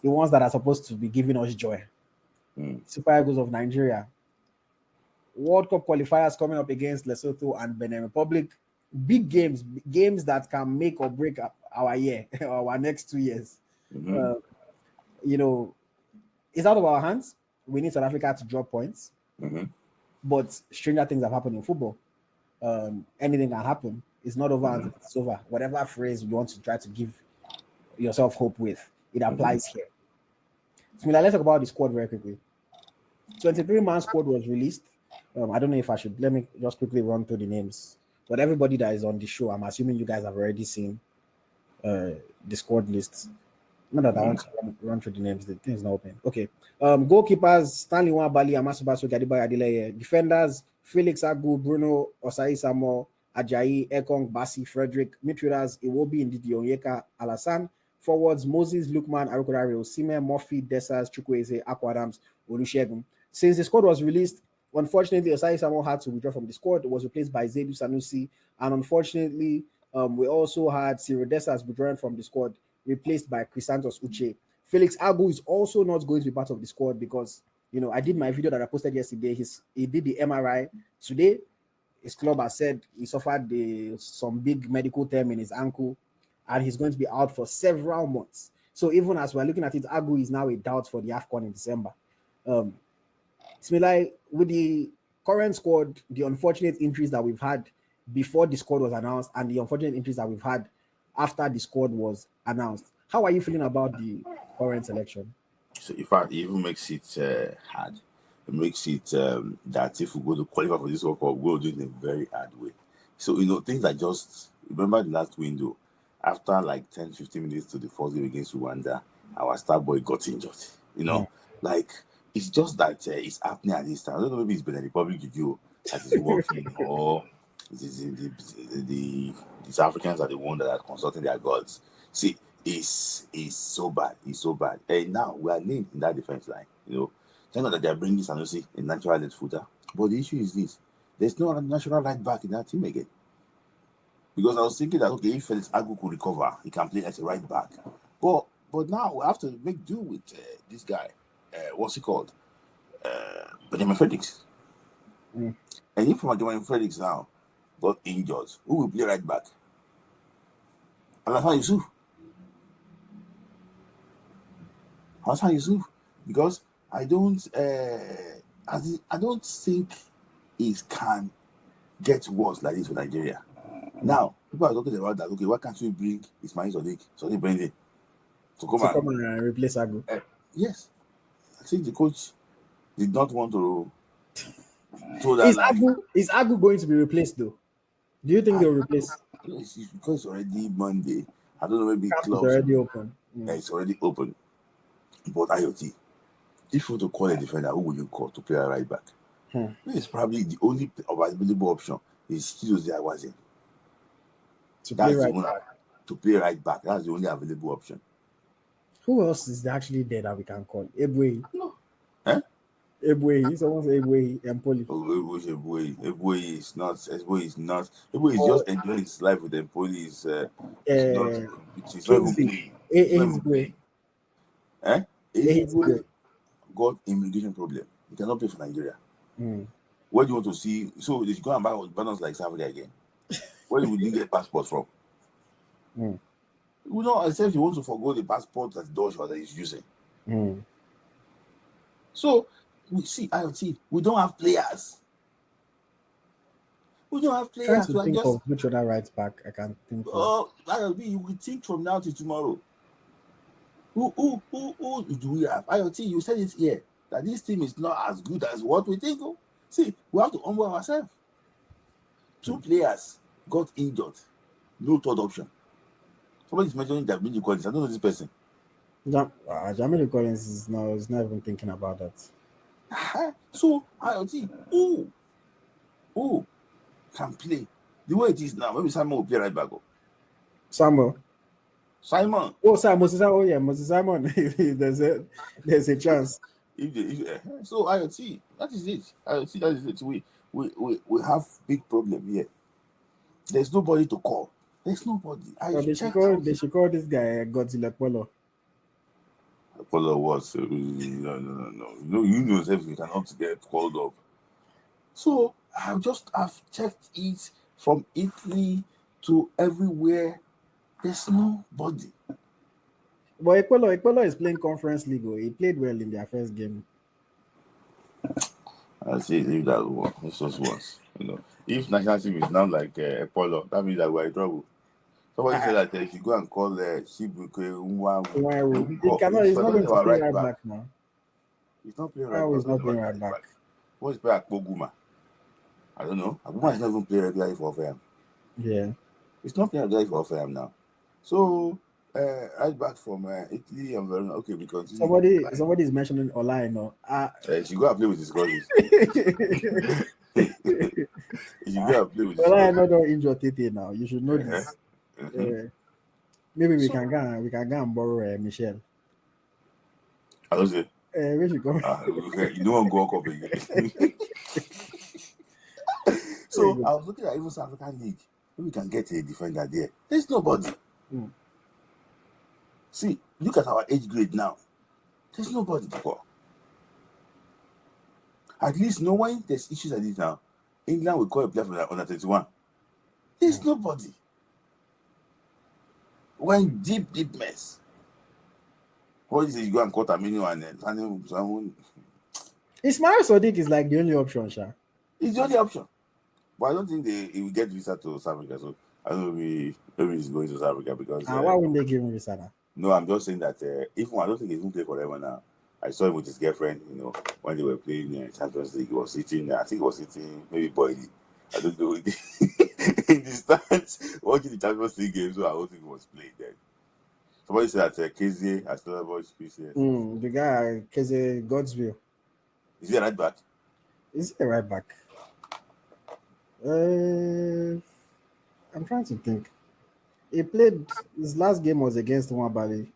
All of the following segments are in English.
the ones that are supposed to be giving us joy. Super Eagles of Nigeria. World Cup qualifiers coming up against Lesotho and Benin Republic. Big games, games that can make or break our year or our next 2 years. You know, it's out of our hands. We need South Africa to drop points. But stranger things have happened in football. Anything can happen. It's not over until it's over. Whatever phrase you want to try to give yourself hope with, it applies here. So let's talk about the squad very quickly. 23-man squad was released. I don't know if I should. Let me just quickly run through the names. But everybody that is on the show, I'm assuming you guys have already seen the squad lists. Not that I want to run through the names. The thing is not open. Okay. Goalkeepers: Stanley Nwabali, Amasubasu, Gadiba Adeleye. Defenders: Felix Agu, Bruno Osai Samo, Ajayi, Ekong, Basi, Frederick. Midfielders: Iwobi, Ndidi, Onyeka, Alassane. Forwards: Moses, Lukman, Arukodare, Osime, Murphy, Desas, Chukwueze, Akwadams, Olusegun. Since the squad was released, unfortunately, Osai Samo had to withdraw from the squad. It was replaced by Zaidu Sanusi. And unfortunately, we also had Cyril Desas withdrawing from the squad, replaced by Chrysanthus Uche. Felix Agu is also not going to be part of the squad because, I did my video that I posted yesterday. He did the MRI today. His club has said he suffered some big medical term in his ankle, and he's going to be out for several months. So even as we're looking at it, Agu is now a doubt for the AFCON in December. Smilai, with the current squad, the unfortunate injuries that we've had before the squad was announced and the unfortunate injuries that we've had after the squad was announced, how are you feeling about the current selection? So in fact, it even makes it hard. It makes it that if we go to qualify for this World Cup, we'll do it in a very hard way. So, things like just, remember the last window, after like 10, 15 minutes to the first game against Rwanda, our star boy got injured. Like, it's just that it's happening at this time. I don't know, maybe it's Benin Republic Juju that is working, or the South Africans are the one that are consulting their gods. See, it's so bad. It's so bad. And now we are linked in that defense line. Thank God that they are bringing Sanusi a natural left footer. But the issue is this: there's no natural right back in that team again. Because I was thinking that, okay, if Felix Agu could recover, he can play as a right back. But now we have to make do with this guy. What's he called? Benjamin Felix. And if Benjamin Felix now got injured, who will play right back? Hassan Yusuf. Hassan Yusuf. Because I don't think it can get worse like this for Nigeria. Now, people are talking about that. Okay, why can't we bring Ismail Sadiq Brandon to come and replace Agu? Yes. I think the coach did not want to throw that Is Agu going to be replaced though? Do you think they'll replace? It's because it's already Monday. I don't know, maybe clubs already open. Yeah, it's already open. But IoT, if you want to call a defender, who will you call to play a right back? It's probably the only available option is Chidozie Awase. To play right back. That's the only available option. Who else is actually there that we can call? Ebwe. No. Ebwe. He's almost Ebwe Empoli. Ebwe is not. Ebwe is not. Ebwe is just enjoying his life with Empoli. He's not playing. Ebwe got immigration problem. He cannot play for Nigeria. Where do you want to see? So they should go and buy banners like South Africa again. Where would you get passports from? We don't accept he wants to forgo the passport that Dutch that he's using. So we see IoT. We don't have players. Trying to think of which other right back I can think of. Oh, IoT, you will think from now to tomorrow. Who do we have? IoT, you said it here that this team is not as good as what we think. See, we have to humble ourselves. 2 players got injured. No third option. Somebody's mentioning Jamil Collins. I don't know this person. Jamil Collins is not even thinking about that. So, IoT, who can play the way it is now? Maybe Simon will play right back. Simon. Oh, Simon. Oh, yeah, Moses Simon. there's a chance. So, IoT, that is it. IoT, that is it. We have big problem here. There's nobody to call. There's nobody. They should call this guy Godzilla Polo. Apollo was no. You know if you cannot get called up. So I've checked it from Italy to everywhere. There's nobody. But Ekpolo is playing Conference League. He played well in their first game. I say leave that one. It's just once. If national team is now like Apollo, that means that we're in trouble. Somebody said that if you go and call Shibuke He's not going to play right back now. He's not playing right back. He's not playing right back. What's playing at Poguma? I don't know. Poguma is not even playing regularly for FM. Yeah. He's not playing regularly for FM now. So, right back from Italy and Verona. Okay, because somebody is mentioning Olaino. She go and play with his cousins. You should go and play with his Olaino don't injure Tete now. You should know this. Maybe we can go and borrow Michelle. I don't say. Where should go? You don't go up again. So I was looking at even South African League. Maybe we can get a defender there. There's nobody. See, look at our age grade now. There's nobody to call. At least when there's issues like this now, England will call a player from under 31. There's nobody. When deep mess. What is it? You go and call Tamino and then someone. Ismail Sadiq is like the only option, Sha. It's the only option. But I don't think he will get visa to South Africa. So I don't know maybe he's going to South Africa because. Why wouldn't they give him visa now? No, I'm just saying that I don't think he's going to play forever now. I saw him with his girlfriend, when they were playing Champions League. He was sitting, I think he was sitting, maybe Boydie. I don't know. In the stands, watching the Champions League game, so I don't think he was playing then. Somebody said that KZ has still about PCS. The guy, KZ Godswill. Is he a right back? Is he a right back? I'm trying to think. He played, his last game was against Nwabali.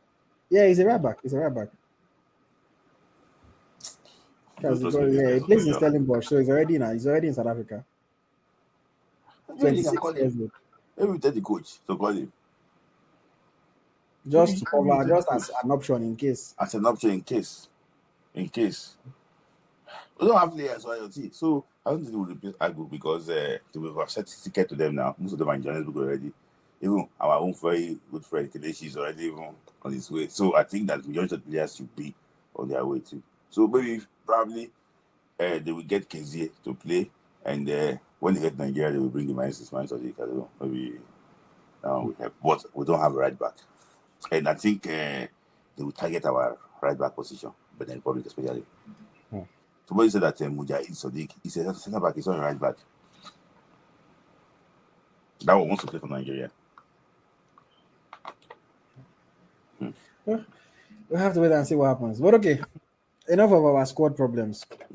Yeah, he's a right back. He plays in Stellenbosch, so he's already in South Africa. 26 years old. Maybe we tell the coach to call him. Just to cover, just as an option in case. As an option in case. We don't have players on IoT, so I don't think we will replace Agbo because they will have set ticket to them now. Most of them are in Johannesburg already. Even our own very good friend Kadeshi is already even on his way. So I think that majority of players should be on their way too. So maybe probably they will get KZ to play, and when they get Nigeria, they will bring the -6 I don't know. Maybe we have, but we don't have a right back, and I think they will target our right back position, but then Republic especially. Somebody said that Mujahid Sadiq is a center back, he's not a right back. That one wants to play for Nigeria. We'll have to wait and see what happens. But okay, enough of our squad problems. But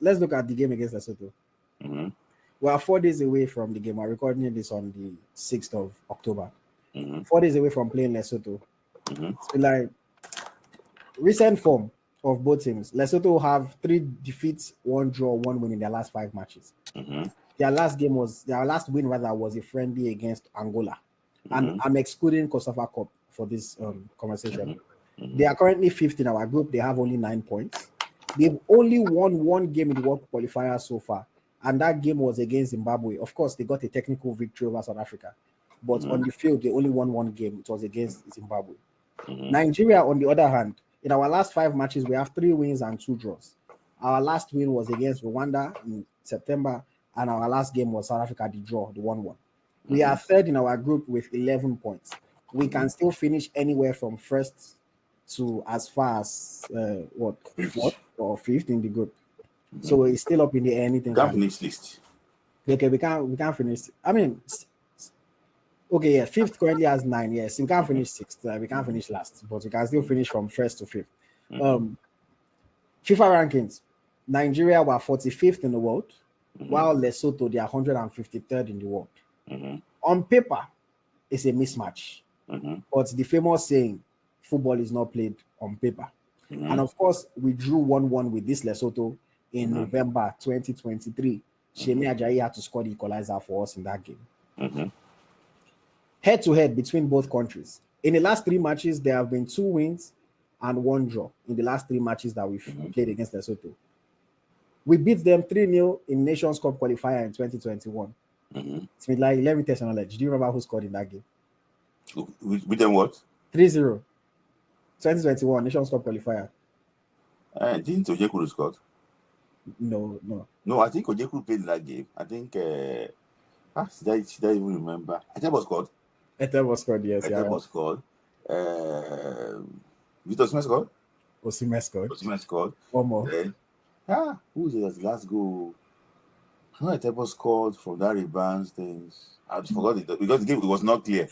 let's look at the game against Lesotho. We are 4 days away from the game. We're recording this on the 6th of October. 4 days away from playing Lesotho. So like recent form of both teams. Lesotho have 3 defeats, 1 draw, 1 win in their last 5 matches. Their last win was a friendly against Angola. And I'm excluding Kosafa Cup for this conversation. They are currently 5th in our group. They have only 9 points. They've only won 1 game in the World Qualifiers so far, and that game was against Zimbabwe. Of course, they got a technical victory over South Africa, but on the field, they only won 1 game. It was against Zimbabwe. Nigeria, on the other hand, in our last 5 matches, we have 3 wins and 2 draws. Our last win was against Rwanda in September, and our last game was South Africa, the draw, the 1-1. We are 3rd in our group with 11 points. We can still finish anywhere from 1st to as far as 4th or 5th in the group. So it's still up in the air. Anything can't finish list. Okay, we can't finish. I mean, okay, yeah, 5th currently has 9. Yes, we can't finish 6th. We can't finish last, but we can still finish from 1st to 5th. FIFA rankings: Nigeria were 45th in the world, while Lesotho they are 153rd in the world. On paper, it's a mismatch. But the famous saying, football is not played on paper. And of course, we drew 1-1 with this Lesotho in November 2023. Shemi Ajayi had to score the equalizer for us in that game. Head to head between both countries, In the last 3 matches, there have been 2 wins and 1 draw in the last 3 matches that we've played against Lesotho. We beat them 3-0 in Nations Cup qualifier in 2021. It's been like, let me test your knowledge. Do you remember who scored in that game? With them what? 3-0. 2021 Nations Cup qualifier. Didn't Ojekuru score? No. No, I think Ojekuru played in that game. I think should I even remember? Etebo scored. Etebo scored, yes. Etebo scored. Victor Osimhen scored. Osimhen scored. One more. Then, who was it? Last goal? Etebo scored from that rebound things. I forgot it because the game was not clear.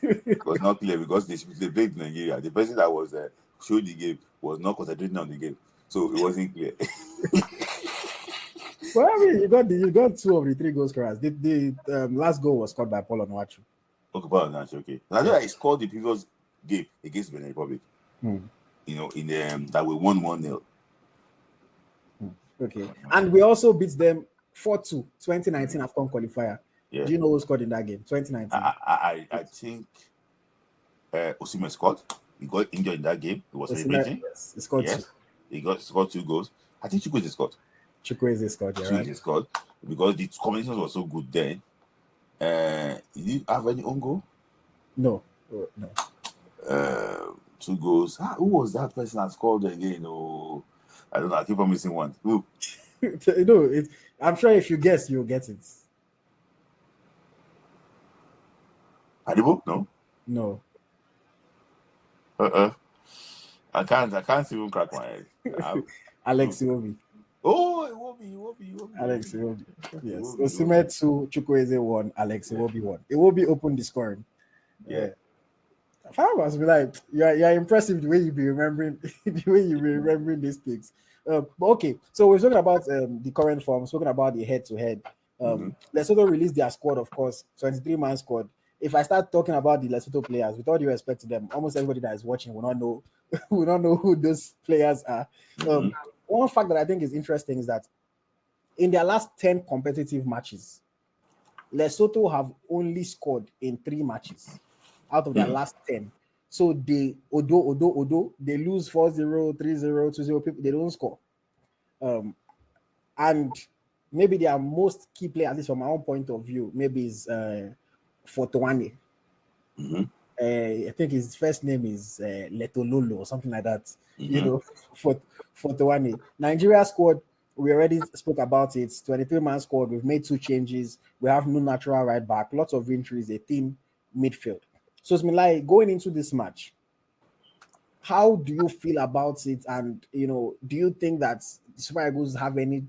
It was not clear because they played in Nigeria. The person that was showing the game was not concentrating on the game, so it wasn't clear. Well, I mean, you got 2 of the 3 goal scorers. The last goal was scored by Paul Onuachu. Okay, Paul Onuachu. Okay, and I know that he scored the previous game against Benin Republic. In the that we won 1-0. Okay, and we also beat them 4-2 2019 AFCON qualifier. Yeah. Do you know who scored in that game? 2019. I think Osimhen scored. He got injured in that game. He was celebrating. Yes, he scored 2. He scored 2 goals. I think Chukwueze scored. Chukwueze scored, yeah, right? Scored because the combinations were so good then. Did you have any own goal? No. 2 goals. Who was that person that scored again? Oh, I don't know. I keep on missing one. Who? I'm sure if you guess, you'll get it. Adibo? No. No. I can't even crack my head. Alex Iwobi. Oh, Iwobi. Alex Iwobi. Yes. Osimhen 2, Chukwueze 1, Alex Iwobi 1. Iwobi opened the scoring. Yeah. I must be like, you're impressive the way you be remembering these picks. But okay, so we're talking about the current form, talking about the head-to-head. Lesotho released their squad, of course, 23-man squad. If I start talking about the Lesotho players, with all due respect to them, almost everybody that is watching will not know who those players are. One fact that I think is interesting is that in their last 10 competitive matches, Lesotho have only scored in 3 matches out of their last 10. So they Odo, they lose 4-0, 3-0, 2-0, people, they don't score. And maybe their most key player, at least from my own point of view, maybe is Fotowane. I think his first name is Letololo or something like that. Fotowane. Nigeria squad, we already spoke about it. 23-man squad. We've made 2 changes. We have no natural right back, lots of injuries, a thin midfield. So it's been like going into this match. How do you feel about it? And do you think that the Super Eagles have any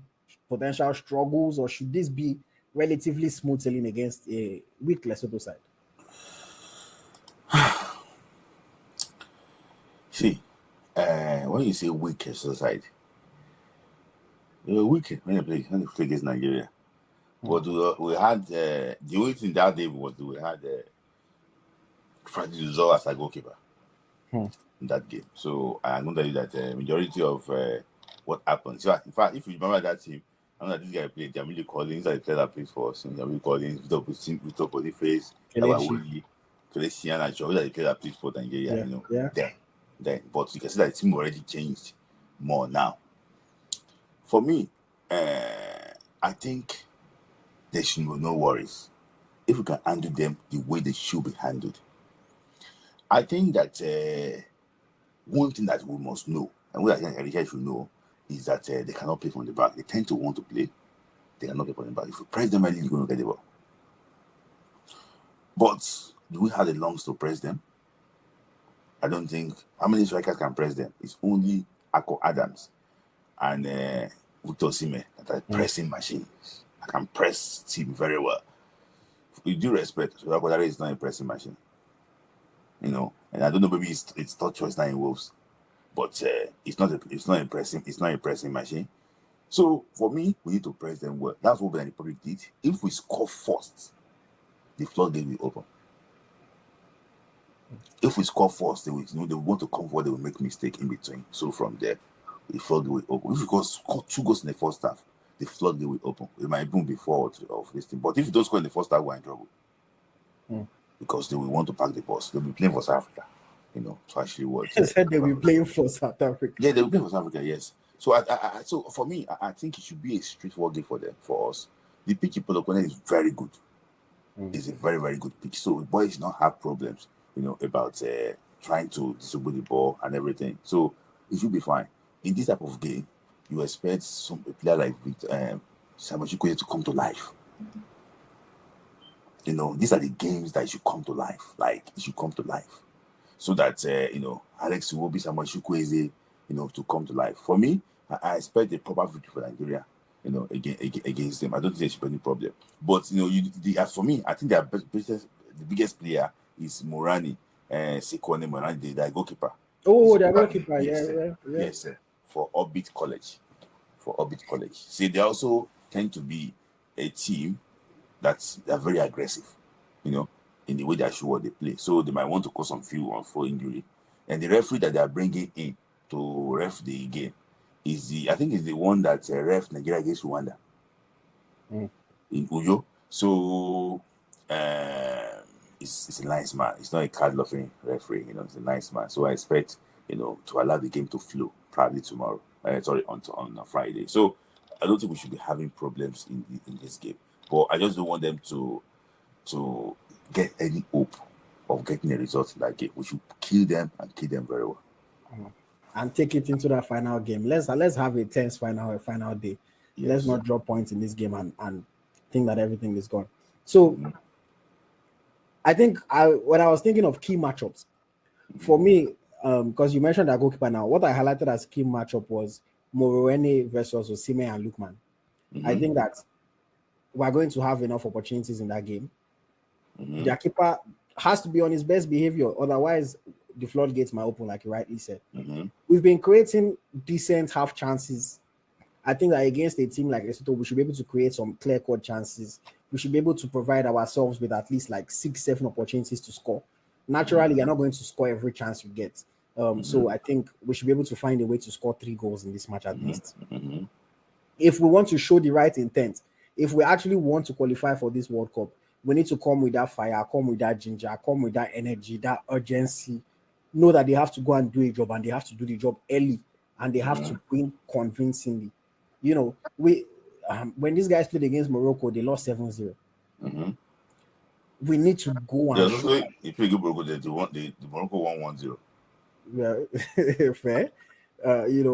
potential struggles, or should this be relatively smooth sailing against a weak Lesotho side? See, when you say weak Lesotho side, you're weak when you play against Nigeria. But we had the only thing that day was we had Francis Uzo as a goalkeeper in that game. So I'm going to tell you that the majority of what happened. So in fact, if you remember that team, I know that this guy played Jamili Collins, that the player that plays for us. Jamili Collins, Victor Boniface, Kelechi, and I'm sure that the player that plays for Nigeria. Then, but you can see that the team already changed more now. For me, I think there should be no worries if we can handle them the way they should be handled. I think that one thing that we must know, and what I think Elisha should know, is that they cannot play from the back. They tend to want to play. They cannot play from the back. If you press them early, you're going to get the ball. But do we have the lungs to press them? I don't think. How many strikers can press them? It's only Ako Adams and Victor Osimhen that are pressing machines. I can press team very well. With due respect, Sodakodare is not a pressing machine. And I don't know, maybe it's thought choice now in Wolves, but it's not a pressing machine. So for me, we need to press them well. That's what the Republic did. If we score first, the floodgate will open. If we score first, they want to come forward, they will make mistake in between. So from there, the floodgate will open. If we score 2 goals in the first half, the floodgate will open. It might even be forward of this thing. But if you don't score in the first half, we're in trouble. because they will want to pack the bus. They'll be playing for South Africa, to actually what. They said they'll be playing for South Africa. Yeah, they'll play for South Africa, yes. So, so for me, I think it should be a straightforward game for them, for us. The pitch in Polokwane is very good. It's a very, very good pitch. So, the boys not have problems, about trying to distribute the ball and everything. So, it should be fine. In this type of game, you expect a player like Samuel Chukwueze to come to life. These are the games that should come to life. Like, it should come to life. So that, Alex Iwobi, Samuel Chukwueze, to come to life. For me, I expect a proper victory for Nigeria, against them. I don't think there should be any problem. But, for me, I think the biggest player is Morani, Sekwone Morani, the goalkeeper. Oh, the goalkeeper, yes, sir, for Orbit College. See, they also tend to be a team they're very aggressive, in the way they show what they play. So they might want to cause some few for injury. And the referee that they are bringing in to ref the game is the one that ref Nigeria against Rwanda in Uyo. So it's a nice man. It's not a card-loving referee. It's a nice man. So I expect to allow the game to flow probably tomorrow. On Friday. So I don't think we should be having problems in this game. But I just don't want them to get any hope of getting a result in that game. We should kill them and kill them very well. And take it into that final game. Let's have a tense final day. Yes. Let's not drop points in this game and think that everything is gone. So I think when I was thinking of key matchups, for me, because you mentioned that goalkeeper now, what I highlighted as key matchup was Morowene versus Osimhen and Lookman. I think that we're going to have enough opportunities in that game. Their keeper has to be on his best behavior, otherwise the floodgates might open, like you rightly said. We've been creating decent half chances. I think that against a team like Lesotho, we should be able to create some clear-cut chances. We should be able to provide ourselves with at least like 6-7 opportunities to score. Naturally, you're not going to score every chance you get. So I think we should be able to find a way to score 3 goals in this match at least. If we want to show the right intent, if we actually want to qualify for this World Cup, we need to come with that fire, come with that ginger, come with that energy, that urgency. Know that they have to go and do a job, and they have to do the job early, and they have to win convincingly. When these guys played against Morocco, they lost 7-0. We need to go and show. If you give Morocco, the Morocco won 1-0. Yeah, fair.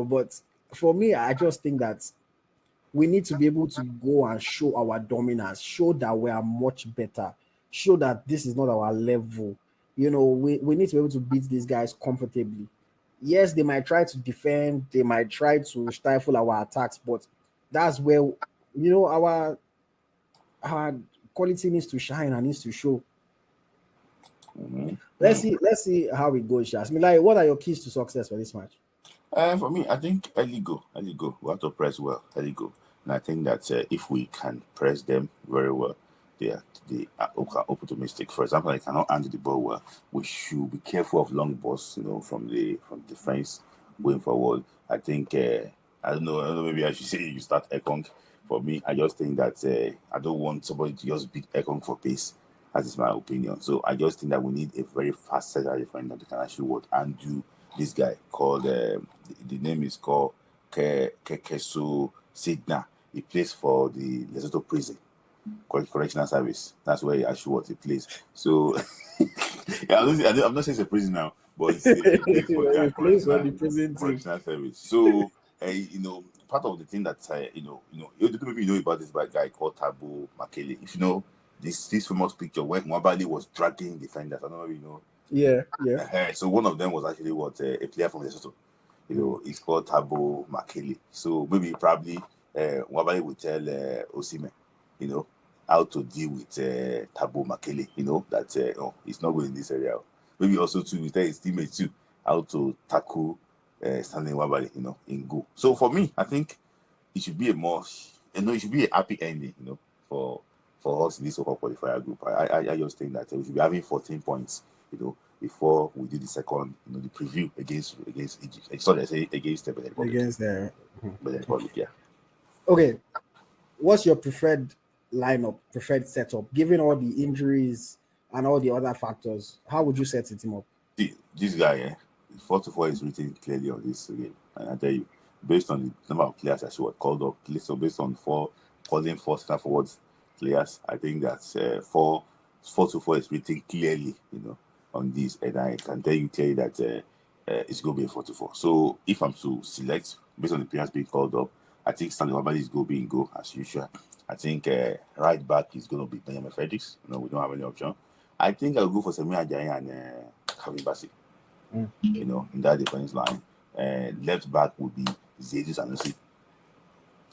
But for me, I just think that we need to be able to go and show our dominance, show that we are much better, show that this is not our level. We need to be able to beat these guys comfortably. Yes, they might try to defend, they might try to stifle our attacks, but that's where our quality needs to shine and needs to show. Let's see how it goes, Jasmine. Like, what are your keys to success for this match? For me, I think early go. We have to press well, early go. And I think that if we can press them very well, they are open to mistake. For example, they cannot handle the ball well. We should be careful of long balls, from the defense going forward. I think I don't know. Maybe I should say you start Ekong. For me, I just think that I don't want somebody to just beat Ekong for pace. That is my opinion. So I just think that we need a very fast center defender that can actually undo this guy called the name is called Kekesu Sidna. He plays for the Lesotho prison correctional service. That's where he actually plays. So I'm not saying it's a prison now, but it's a place for the prison correctional service. So part of the thing that maybe you know about this guy called Thabo Makele. If you know this famous picture when Mwabali was dragging defenders, I don't know if you know. Yeah. So one of them was actually a player from Lesotho. It's called Thabo Makele. So probably Mwabali would tell Osimhen, how to deal with Thabo Makele. That he's not going in this area. Maybe also to tell his teammates too how to tackle Stanley Nwabali, in goal. So for me, I think it should be it should be a happy ending, for us in this so-called qualifier group. I just think that we should be having 14 points, before we do the second, the preview against Egypt. Sorry, I say against the Republic. Against the Republic, yeah. Okay, what's your preferred lineup, preferred setup, given all the injuries and all the other factors, how would you set him up? See, this guy, 4-4 is written clearly on this game. And I tell you, based on the number of players that she was called up, so based on calling four center forwards players, I think that 4-4 is written clearly, on this. And I can tell you clearly that it's going to be a 4-4. So if I'm to select based on the players being called up, I think Stanley Wabali is going to be in goal as usual. I think right back is going to be Benjamin Fredericks. We don't have any option. I think I'll go for Samir Ajayi and Kevin Bassey. In that defense line. Left back would be Zedus Sanusi.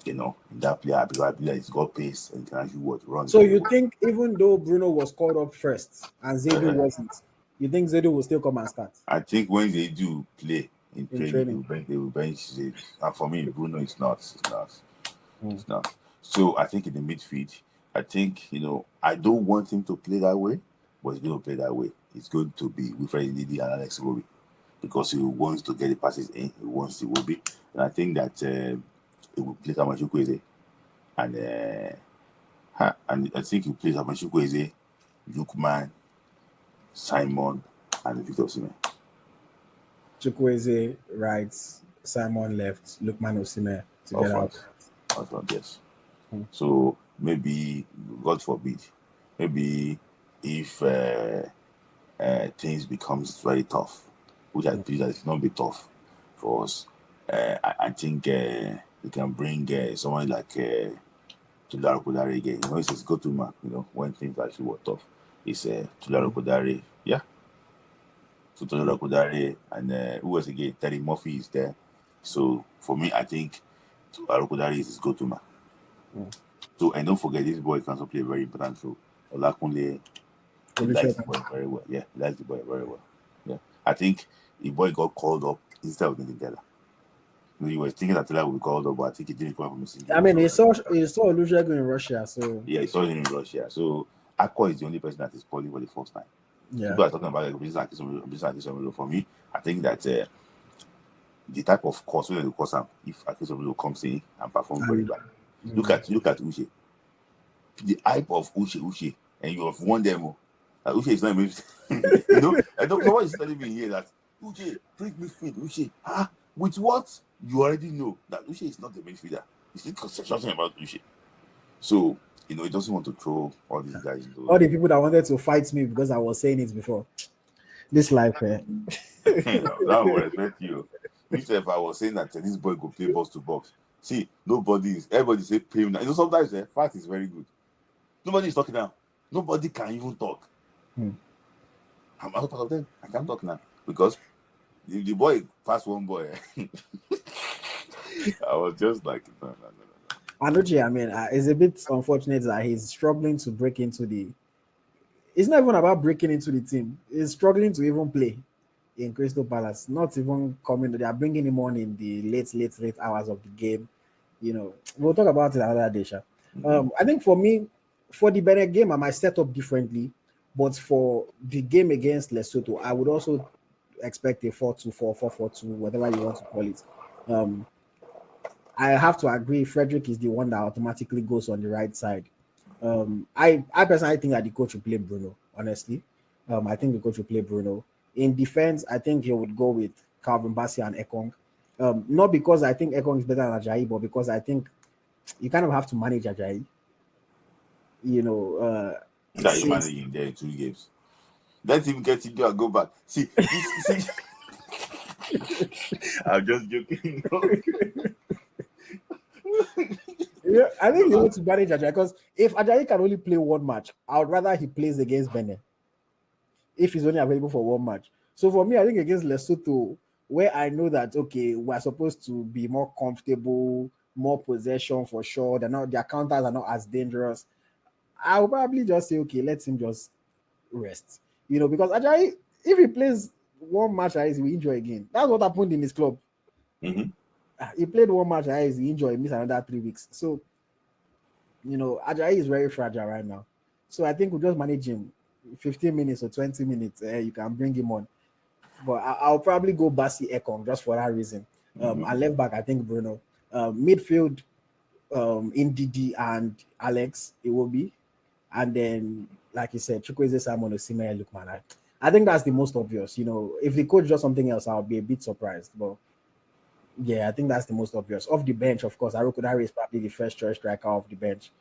In that player, because I believe he's got pace and can actually run. So you think even though Bruno was called up first and Zedu wasn't, you think Zedu will still come and start? I think when they do play in training, they will bench Zedu. And for me, Bruno is not. It's not. So I think in the midfield, I think, I don't want him to play that way, but he's going to play that way. It's going to be Wilfred Ndidi and Alex Iwobi because he wants to get the passes in. He wants Iwobi. And I think that he will play Tamashukweze. And I think he plays Tamashukweze, Lukman, Simon, and Victor Osimhen. Chukwueze right, Simon left, Lukman Osimhen to get out. Yes. So maybe, God forbid, maybe if things becomes very tough, which I feel that it's not be tough for us. I think we can bring someone like Tularo Kodare again. It's his go-to man. When things actually were tough, it's Tularo Kodare. Yeah. So Tularo Kodare and who was again? Terry Murphy is there. So for me, I think Tularo Kodare is his go-to man. So and don't forget, this boy can also play a very important role. Olakunle likes the boy very well. Yeah, he likes the boy very well. Yeah, I think the boy got called up instead of Nintella. He was thinking that Tella would be called up, but I think he didn't come from missing. I mean, he saw Olusegun in Russia, so yeah, he saw him in Russia. So Akko is the only person that is calling for the first time. Yeah, people are talking about business. For me, I think that the type of course when they course if Akisomilo comes in and performs very well. Look at Uche. The hype of Uche, and you have won them. Uche is not even. I don't know what is telling me here that Uche, bring midfield. Uche, with what you already know that Uche is not the midfielder. It's still conception about Uche. So he doesn't want to throw all these guys. All the people that wanted to fight me because I was saying it before. This life, that will respect you. If I was saying that this boy could play box to box. See, everybody say pay him now. Sometimes fact is very good. Nobody is talking now. Nobody can even talk. I'm not part of them. I can't talk now because the boy passed one boy. I was just like, no. Anuchi, I mean, it's a bit unfortunate that he's struggling to break into the. It's not even about breaking into the team. He's struggling to even play in Crystal Palace. Not even coming. They are bringing him on in the late hours of the game. We'll talk about it another day, Sha. I think for me, for the Benin game, I might set up differently. But for the game against Lesotho, I would also expect a 4-2-4, 4-4-2, whatever you want to call it. I have to agree, Frederick is the one that automatically goes on the right side. I personally think that the coach will play Bruno, honestly. I think the coach will play Bruno. In defense, I think he would go with Calvin Bassey and Ekong. Not because I think Ekong is better than Ajayi, but because I think you kind of have to manage Ajayi. That you managing there in 2 games. Let him get into and go back. See. I'm just joking. Yeah, I think you need to manage Ajayi because if Ajayi can only play one match, I would rather he plays against Benin if he's only available for one match. So for me, I think against Lesotho, where I know that we're supposed to be more comfortable, more possession for sure. Their counters are not as dangerous. I'll probably just say, let him just rest. Because Ajayi, if he plays one match, he will enjoy again. That's what happened in his club. He played one match, he enjoyed, missed another 3 weeks. So, Ajayi is very fragile right now. So I think we'll just manage him 15 minutes or 20 minutes. You can bring him on. But I'll probably go Bassey Ekong just for that reason. And left back, I think Bruno. Midfield, Ndidi and Alex, it will be. and then, like you said, Chukwueze, Simon, Osimhen, Lookman. I think that's the most obvious. If the coach does something else, I'll be a bit surprised. But yeah, I think that's the most obvious. Off the bench, of course, Aroku Dare is probably the first choice striker off the bench.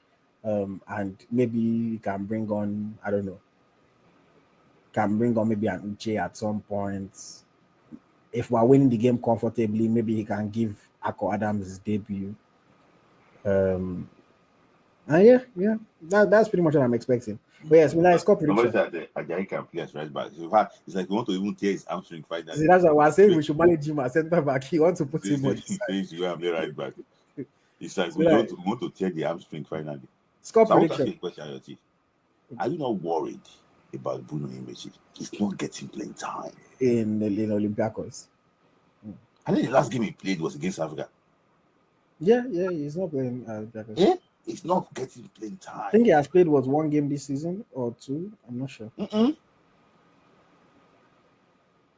And maybe you can bring on, I don't know, maybe an Uche at some point. If we're winning the game comfortably, maybe he can give Ako Adams his debut. Yeah, that's pretty much what I'm expecting. But yes, we like score prediction. Somebody said that Ajayi can play as right back. So in fact, it's like we want to even tear his hamstring finally. See, that's why we're saying we should manage him as centre back. He wants to put him on the side. Since you play right back. It's like So we like, want to tear the hamstring finally. score So I want to prediction. ask you a question, Ayoti. Are you not worried about Bruno Imbechi? He's not getting playing time. in Olympiacos. I think the last game he played was against Africa. Yeah, he's not playing Olympiacos. Yeah, he's not getting playing time. I think he has played one game this season or two. I'm not sure. Mm-mm.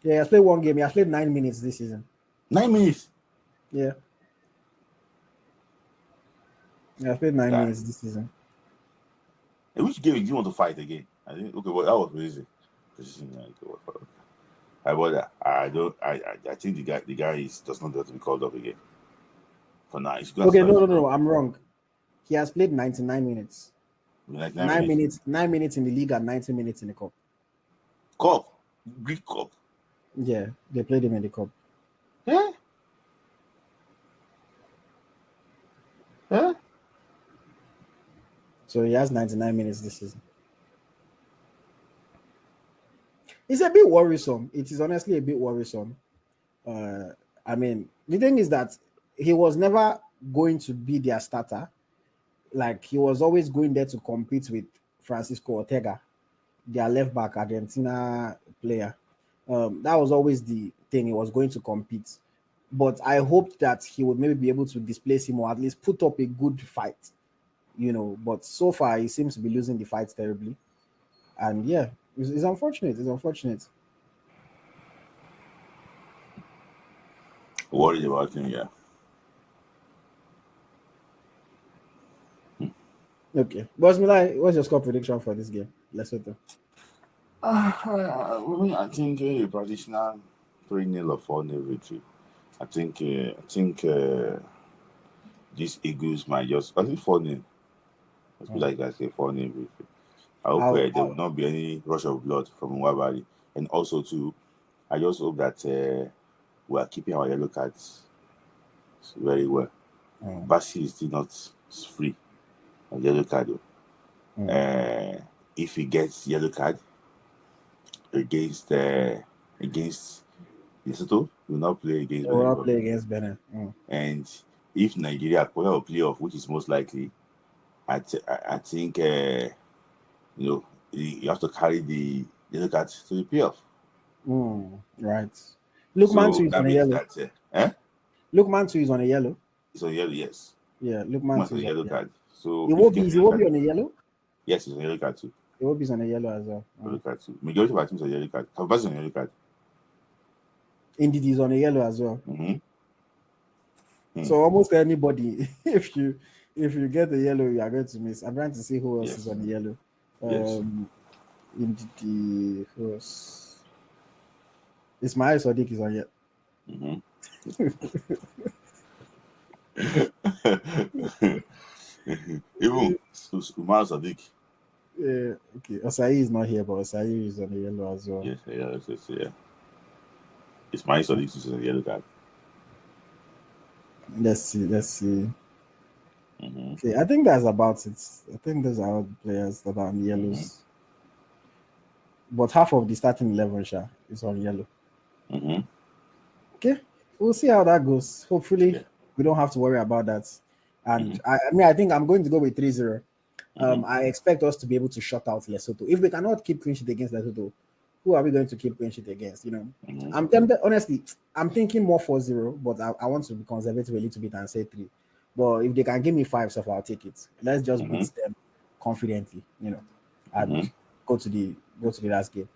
Yeah, he has played one game. He has played 9 minutes this season. 9 minutes. Yeah. He has played 9 minutes this season. And which game did you want to fight again? I think okay, well that was crazy. I think the guy does not have to be called up again. For now, okay. No, I'm wrong. He has played 99 minutes. Like 9 minutes. 9 minutes in the league and 90 minutes in the cup. Cup, Greek Cup. Yeah, they played him in the cup. Yeah. Yeah. So he has 99 minutes this season. It's a bit worrisome. It is honestly a bit worrisome. I mean, the thing is that he was never going to be their starter. Like, he was always going there to compete with Francisco Ortega, their left back Argentina player. That was always the thing. He was going to compete. But I hoped that he would maybe be able to displace him or at least put up a good fight. But so far he seems to be losing the fights terribly. And yeah, it's unfortunate. It's unfortunate. Worried about him, yeah. Okay. Boss Milai, what's your score prediction for this game? Lesotho. I think a traditional 3-0 or 4-0 victory. I think these Eagles might just, I think 4-0. Let's be like I say 4-0 victory. I hope there will not be any rush of blood from Nwabali. And also too, I just hope that we are keeping our yellow cards very well. Basi is still not free on yellow card. If he gets yellow card against Lesotho, he will not play against Benin. He will not play against Benin. And if Nigeria qualify or playoff, which is most likely, I think you have to carry the yellow card to the playoff. Right. Lookman too is on a yellow. Lookman too is on a yellow. It's on yellow, yes. Yeah, Lookman too is on a yellow card. So he will be on a yellow? Yes, it's on a yellow card too. He will be on a yellow as well. Yellow card too. Majority of our teams are yellow card. Kabas is on a yellow card. Indeed, he's on a yellow as well. Mm-hmm. So almost anybody, if you get a yellow, you are going to miss. I'm trying to see who else is on the yellow. Indeed, who else? Ismail Sadiq is on yet. Even Umar Sadiq. Yeah, okay. Osai is not here, but Osai is on the yellow as well. Yes, yeah. Ismail Sadiq is on the yellow card. Let's see. Okay, I think that's about it. I think those are all the players that are on yellows. But half of the starting 11 is on yellow. Okay, we'll see how that goes. Hopefully, we don't have to worry about that. And I think I'm going to go with 3-0. I expect us to be able to shut out Lesotho. If we cannot keep clean sheet against Lesotho, who are we going to keep clean sheet against? I'm tempted, honestly, I'm thinking more 4-0, but I want to be conservative a little bit and say 3. But if they can give me 5 so far, I'll take it. Let's just beat them confidently, and go to the last game.